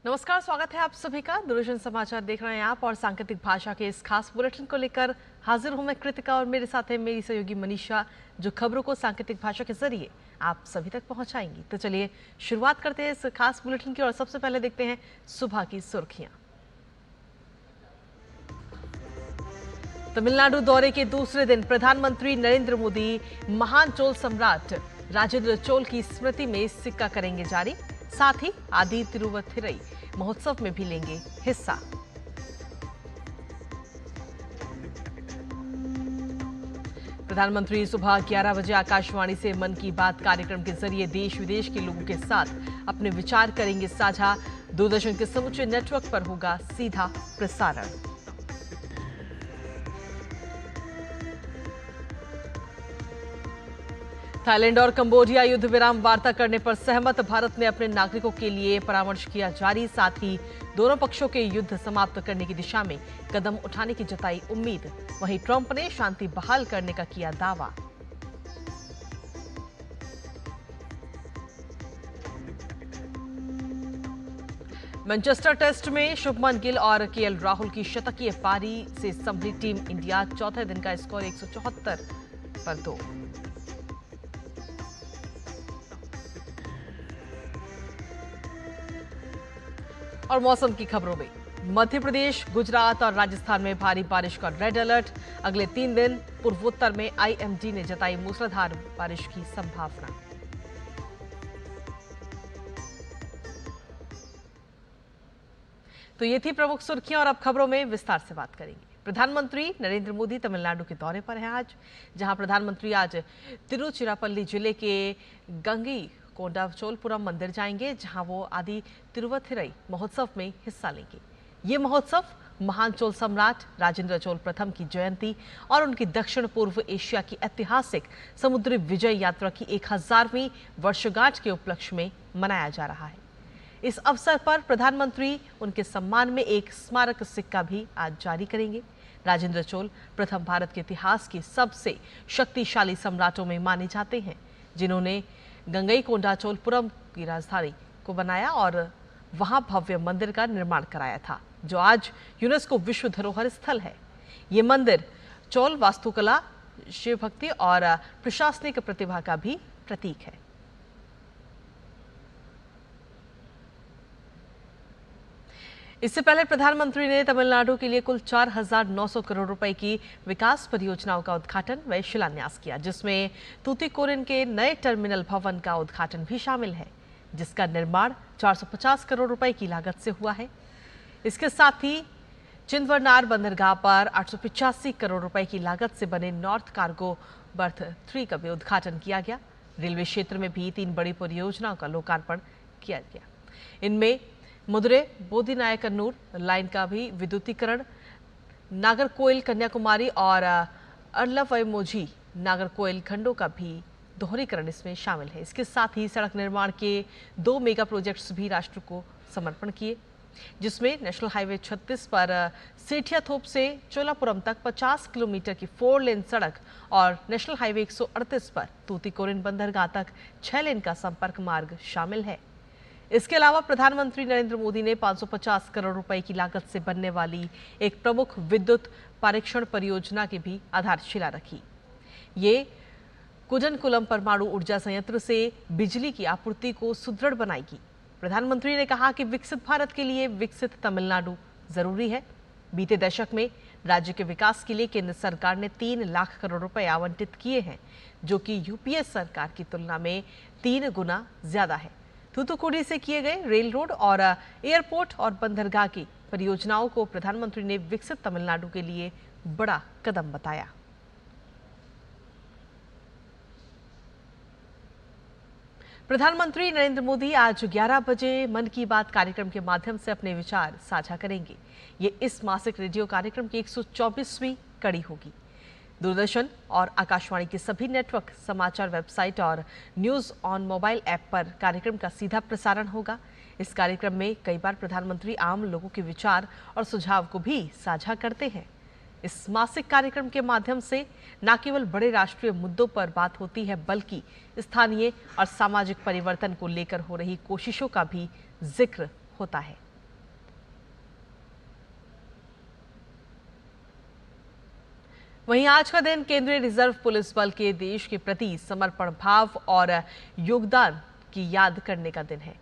नमस्कार, स्वागत है आप सभी का। दूरदर्शन समाचार देख रहे हैं आप और सांकेतिक भाषा के इस खास बुलेटिन को लेकर हाजिर हूं मैं कृतिका और मेरे साथ है मेरी सहयोगी मनीषा, जो खबरों को सांकेतिक भाषा के जरिए आप सभी तक पहुंचाएंगी। तो चलिए शुरुआत करते हैं इस खास बुलेटिन की और सबसे पहले देखते हैं सुबह की सुर्खियां। तमिलनाडु दौरे के दूसरे दिन प्रधानमंत्री नरेंद्र मोदी महान चोल सम्राट राजेंद्र चोल की स्मृति में सिक्का करेंगे जारी। साथ ही आदि तिरुवथिरई महोत्सव में भी लेंगे हिस्सा। प्रधानमंत्री सुबह 11 बजे आकाशवाणी से मन की बात कार्यक्रम के जरिए देश विदेश के लोगों के साथ अपने विचार करेंगे साझा। दूरदर्शन के समूचे नेटवर्क पर होगा सीधा प्रसारण। थाईलैंड और कंबोडिया युद्ध विराम वार्ता करने पर सहमत। भारत ने अपने नागरिकों के लिए परामर्श किया जारी। साथ ही दोनों पक्षों के युद्ध समाप्त करने की दिशा में कदम उठाने की जताई उम्मीद। वहीं ट्रंप ने शांति बहाल करने का किया दावा। मैनचेस्टर टेस्ट में शुभमन गिल और केएल राहुल की शतकीय पारी से संभली टीम इंडिया। चौथे दिन का स्कोर 174 पर 2। और मौसम की खबरों में मध्य प्रदेश, गुजरात और राजस्थान में भारी बारिश का रेड अलर्ट। अगले 3 दिन पूर्वोत्तर में आईएमडी ने जताई मूसलाधार बारिश की संभावना। तो ये थी प्रमुख सुर्खियां और अब खबरों में विस्तार से बात करेंगे। प्रधानमंत्री नरेंद्र मोदी तमिलनाडु के दौरे पर हैं आज, जहां प्रधानमंत्री आज तिरुचिरापल्ली जिले के गंगी कोंडाचोलपुरम मंदिर जाएंगे, जहां वो आदि तिरुवथिरई महोत्सव में हिस्सा लेंगे। ये महोत्सव महान चोल सम्राट राजेंद्र चोल प्रथम की जयंती और उनकी दक्षिण पूर्व एशिया की ऐतिहासिक समुद्री विजय यात्रा की 1000वीं वर्षगांठ के उपलक्ष्य में मनाया जा रहा है। इस अवसर पर प्रधानमंत्री उनके सम्मान में एक स्मारक सिक्का भी आज जारी करेंगे। राजेंद्र चोल प्रथम भारत के इतिहास के सबसे शक्तिशाली सम्राटों में माने जाते हैं, जिन्होंने गंगई कोंडाचोलपुरम की राजधानी को बनाया और वहां भव्य मंदिर का निर्माण कराया था, जो आज यूनेस्को विश्व धरोहर स्थल है। ये मंदिर चोल वास्तुकला, शिव भक्ति और प्रशासनिक प्रतिभा का भी प्रतीक है। इससे पहले प्रधानमंत्री ने तमिलनाडु के लिए कुल 4,900 करोड़ रुपए की विकास परियोजनाओं का उद्घाटन व शिलान्यास किया, जिसमें तूतीकोरिन के नए टर्मिनल भवन का उद्घाटन भी शामिल है, जिसका निर्माण 450 करोड़ रुपए की लागत से हुआ है। इसके साथ ही चिंदवरनार बंदरगाह पर 885 करोड़ रुपए की लागत से बने नॉर्थ कार्गो बर्थ 3 का भी उद्घाटन किया गया। रेलवे क्षेत्र में भी 3 बड़ी परियोजनाओं का लोकार्पण किया गया। इनमें मदुरै बोधिनायकन्नूर लाइन का भी विद्युतीकरण, नागरकोइल कन्याकुमारी और अर्लवैमोझी नागरकोइल खंडों का भी दोहरीकरण इसमें शामिल है। इसके साथ ही सड़क निर्माण के 2 मेगा प्रोजेक्ट्स भी राष्ट्र को समर्पण किए, जिसमें नेशनल हाईवे 36 पर सेठियाथोप से चोलापुरम तक 50 किलोमीटर की 4 लेन सड़क और नेशनल हाईवे 138 पर तूतीकोरिन बंदरगाह तक 6 लेन का संपर्क मार्ग शामिल है। इसके अलावा प्रधानमंत्री नरेंद्र मोदी ने 550 करोड़ रुपए की लागत से बनने वाली एक प्रमुख विद्युत पारेषण परियोजना की भी आधारशिला रखी। ये कुडनकुलम परमाणु ऊर्जा संयंत्र से बिजली की आपूर्ति को सुदृढ़ बनाएगी। प्रधानमंत्री ने कहा कि विकसित भारत के लिए विकसित तमिलनाडु जरूरी है। बीते दशक में राज्य के विकास के लिए केंद्र सरकार ने 3 लाख करोड़ रुपए आवंटित किए हैं, जो कि यूपीए सरकार की तुलना में 3 गुना ज्यादा है। थूथुकुडी से किए गए रेल रोड और एयरपोर्ट और बंदरगाह की परियोजनाओं को प्रधानमंत्री ने विकसित तमिलनाडु के लिए बड़ा कदम बताया। प्रधानमंत्री नरेंद्र मोदी आज 11 बजे मन की बात कार्यक्रम के माध्यम से अपने विचार साझा करेंगे। ये इस मासिक रेडियो कार्यक्रम की 124वीं कड़ी होगी। दूरदर्शन और आकाशवाणी के सभी नेटवर्क, समाचार वेबसाइट और न्यूज ऑन मोबाइल ऐप पर कार्यक्रम का सीधा प्रसारण होगा। इस कार्यक्रम में कई बार प्रधानमंत्री आम लोगों के विचार और सुझाव को भी साझा करते हैं। इस मासिक कार्यक्रम के माध्यम से न केवल बड़े राष्ट्रीय मुद्दों पर बात होती है, बल्कि स्थानीय और सामाजिक परिवर्तन को लेकर हो रही कोशिशों का भी जिक्र होता है। वहीं आज का दिन केंद्रीय रिजर्व पुलिस बल के देश के प्रति समर्पण भाव और योगदान की याद करने का दिन है।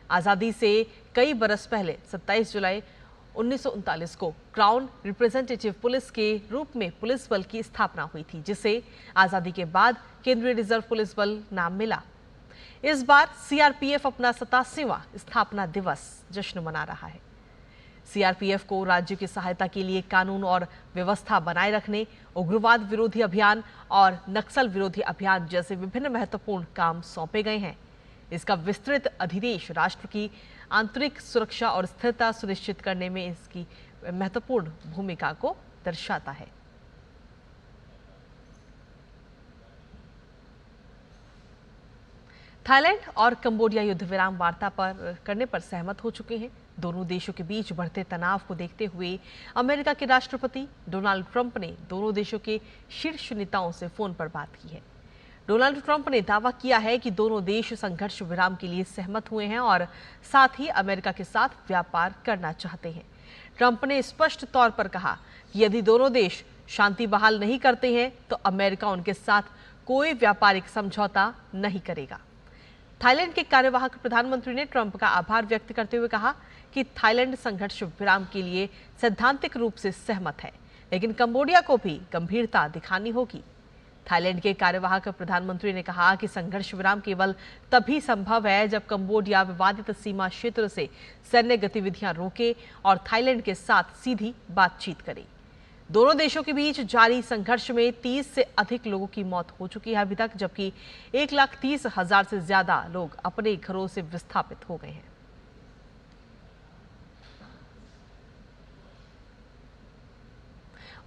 आजादी से कई बरस पहले 27 जुलाई 1939 को क्राउन रिप्रेजेंटेटिव पुलिस के रूप में पुलिस बल की स्थापना हुई थी, जिसे आजादी के बाद केंद्रीय रिजर्व पुलिस बल नाम मिला। इस बार सीआरपीएफ अपना 87वां स्थापना दिवस जश्न मना रहा है। सीआरपीएफ को राज्य की सहायता के लिए कानून और व्यवस्था बनाए रखने, उग्रवाद विरोधी अभियान और नक्सल विरोधी अभियान जैसे विभिन्न महत्वपूर्ण काम सौंपे गए हैं। इसका विस्तृत अधिदेश राष्ट्र की आंतरिक सुरक्षा और स्थिरता सुनिश्चित करने में इसकी महत्वपूर्ण भूमिका को दर्शाता है। थाईलैंड और कंबोडिया युद्ध विराम वार्ता करने पर सहमत हो चुके हैं। दोनों देशों के बीच बढ़ते तनाव को देखते हुए अमेरिका के राष्ट्रपति डोनाल्ड ट्रंप ने दोनों देशों के शीर्ष नेताओं से फोन पर बात की है। डोनाल्ड ट्रंप ने दावा किया है कि दोनों देश संघर्ष विराम के लिए सहमत हुए हैं और साथ ही अमेरिका के साथ व्यापार करना चाहते हैं। ट्रंप ने स्पष्ट तौर पर कहा कि यदि दोनों देश शांति बहाल नहीं करते हैं तो अमेरिका उनके साथ कोई व्यापारिक समझौता नहीं करेगा। थाईलैंड के कार्यवाहक प्रधानमंत्री ने ट्रंप का आभार व्यक्त करते हुए कहा कि थाईलैंड संघर्ष विराम के लिए सैद्धांतिक रूप से सहमत है, लेकिन कंबोडिया को भी गंभीरता दिखानी होगी। थाईलैंड के कार्यवाहक प्रधानमंत्री ने कहा कि संघर्ष विराम केवल तभी संभव है जब कंबोडिया विवादित सीमा क्षेत्र से सैन्य गतिविधियां रोके और थाईलैंड के साथ सीधी बातचीत करे। दोनों देशों के बीच जारी संघर्ष में 30 से अधिक लोगों की मौत हो चुकी है अभी तक, जबकि 1,30,000 से ज्यादा लोग अपने घरों से विस्थापित हो गए हैं।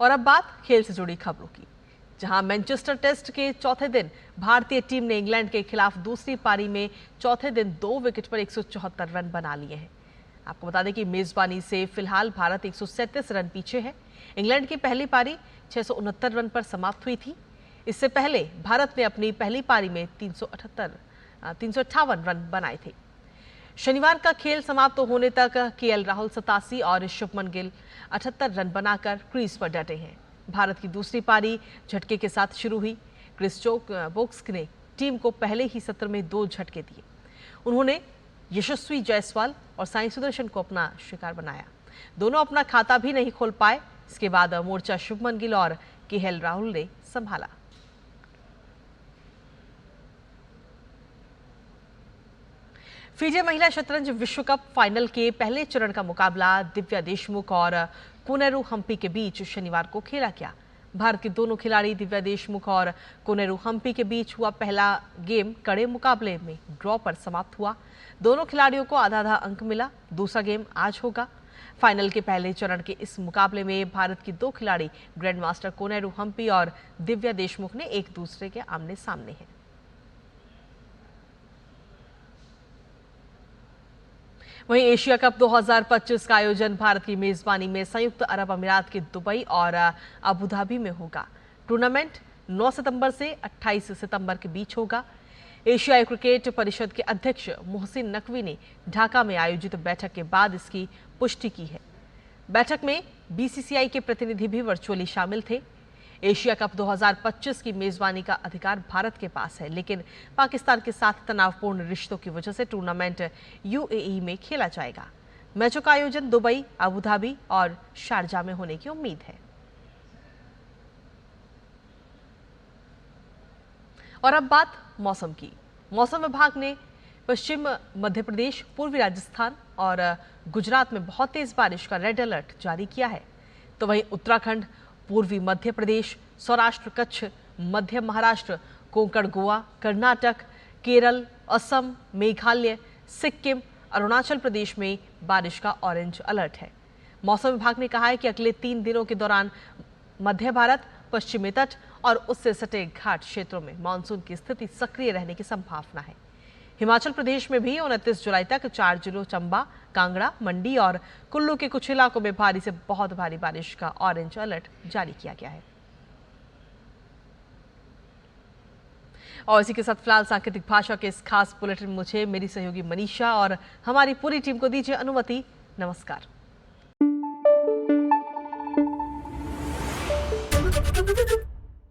और अब बात खेल से जुड़ी खबरों की, जहां मैनचेस्टर टेस्ट के चौथे दिन भारतीय टीम ने इंग्लैंड के खिलाफ दूसरी पारी में चौथे दिन 2 विकेट पर 174 रन बना लिए हैं। आपको बता दें कि मेजबानी से फिलहाल भारत 137 रन पीछे है। इंग्लैंड की पहली पारी 669 रन पर समाप्त हुई थी। इससे पहले भारत ने अपनी पहली पारी में 358 रन बनाए थे। शनिवार का खेल समाप्त होने तक केएल राहुल 87 और शुभमन गिल 78 रन बनाकर क्रीज पर डटे हैं। भारत की दूसरी पारी झटके के साथ शुरू हुई। क्रिस वोक्स ने टीम को पहले ही सत्र में 2 झटके दिए। उन्होंने यशस्वी जायसवाल और साई सुदर्शन को अपना शिकार बनाया। दोनों अपना खाता भी नहीं खोल पाए। इसके बाद मोर्चा शुभमन गिल और केएल राहुल ने संभाला। फीजे महिला शतरंज विश्व कप फाइनल के पहले चरण का मुकाबला दिव्या देशमुख और कोनेरू हम्पी के बीच शनिवार को खेला गया। भारत के दोनों खिलाड़ी दिव्या देशमुख और कोनेरू हम्पी के बीच हुआ पहला गेम कड़े मुकाबले में ड्रॉ पर समाप्त हुआ। दोनों खिलाड़ियों को आधा आधा अंक मिला। दूसरा गेम आज होगा। फाइनल के पहले चरण के इस मुकाबले में भारत की 2 खिलाड़ी ग्रैंड मास्टर कोनेरू हम्पी और दिव्या देशमुख ने एक दूसरे के आमने सामने हैं। वहीं एशिया कप 2025 का आयोजन भारत की मेजबानी में संयुक्त अरब अमीरात के दुबई और अबू धाबी में होगा। टूर्नामेंट 9 सितंबर से 28 सितंबर के बीच होगा। एशियाई क्रिकेट परिषद के अध्यक्ष मोहसिन नकवी ने ढाका में आयोजित बैठक के बाद इसकी पुष्टि की है। बैठक में बीसीसीआई के प्रतिनिधि भी वर्चुअली शामिल थे। एशिया कप 2025 की मेजबानी का अधिकार भारत के पास है, लेकिन पाकिस्तान के साथ तनावपूर्ण रिश्तों की वजह से टूर्नामेंट यूएई में खेला जाएगा। मैचों का आयोजन दुबई, अबू धाबी और शारजाह में होने की उम्मीद है। और अब बात मौसम की। मौसम विभाग ने पश्चिम मध्य प्रदेश, पूर्वी राजस्थान और गुजरात में बहुत तेज बारिश का रेड अलर्ट जारी किया है। तो वहीं उत्तराखंड, पूर्वी मध्य प्रदेश, सौराष्ट्र, कच्छ, मध्य महाराष्ट्र, कोंकण, गोवा, कर्नाटक, केरल, असम, मेघालय, सिक्किम, अरुणाचल प्रदेश में बारिश का ऑरेंज अलर्ट है। मौसम विभाग ने कहा है कि अगले 3 दिनों के दौरान मध्य भारत, पश्चिमी तट और उससे सटे घाट क्षेत्रों में मानसून की स्थिति सक्रिय रहने की संभावना है। हिमाचल प्रदेश में भी 29 जुलाई तक 4 जिलों चंबा, कांगड़ा, मंडी और कुल्लू के कुछ इलाकों में भारी से बहुत भारी बारिश का ऑरेंज अलर्ट जारी किया गया है। और इसी के साथ फिलहाल सांकेतिक भाषा के इस खास बुलेटिन मुझे, मेरी सहयोगी मनीषा और हमारी पूरी टीम को दीजिए अनुमति। नमस्कार। है।